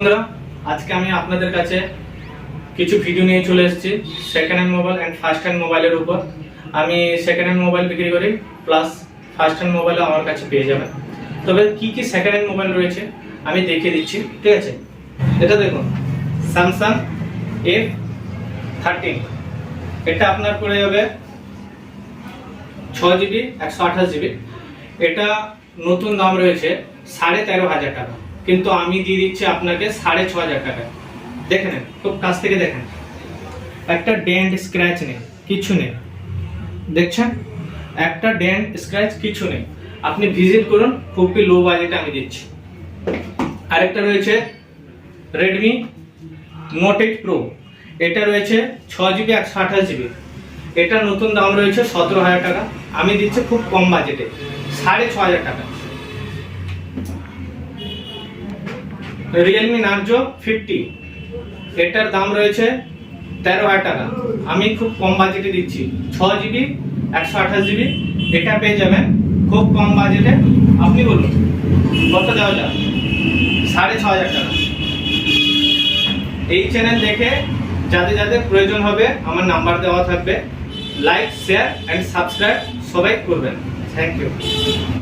বন্ধুরা, আজকে আমি আপনাদের কাছে কিছু ভিডিও নিয়ে চলে এসেছি second hand mobile and first hand মোবাইলের উপর। আমি সেকেন্ড হ্যান্ড মোবাইল বিক্রি করি, প্লাস ফার্স্ট হ্যান্ড মোবাইল আমার কাছে পেয়ে যাবেন। তবে কি কি সেকেন্ড হ্যান্ড মোবাইল রয়েছে আমি দেখিয়ে দিচ্ছি, ঠিক আছে? এটা দেখুন, স্যামসাং F13। এটা আপনার পড়ে যাবে 6GB 128GB। এটা নতুন দাম রয়েছে 13,500 টাকা, কিন্তু আমি দিয়ে দিচ্ছি আপনাকে 6,500 টাকা। দেখে নেন, খুব কাছ থেকে দেখেন, একটা ডেন্ট স্ক্র্যাচ নেই, কিছু নেই। দেখছেন, একটা ডেন্ট স্ক্র্যাচ কিছু নেই। আপনি ভিজিট করুন, খুবই লো বাজেটে আমি দিচ্ছি। আরেকটা রয়েছে Redmi Note 8 Pro। এটা রয়েছে 6GB 128GB। এটা নতুন দাম রয়েছে 17,000 টাকা, আমি দিচ্ছি খুব কম বাজেটে 6,500 টাকা। Realme Narzo 50। এটার দাম রয়েছে 13,000 টাকা, আমি খুব কম বাজেটে দিচ্ছি 6GB 128GB। এটা পেয়ে যাবেন খুব কম বাজেটে। আপনি বলুন কত দেওয়া যায়? 6,500 টাকা। এই চ্যানেল দেখে যাদের যাদের প্রয়োজন হবে আমার নাম্বার দেওয়া থাকবে। লাইক, শেয়ার এন্ড সাবস্ক্রাইব সবাই করবেন। Thank you.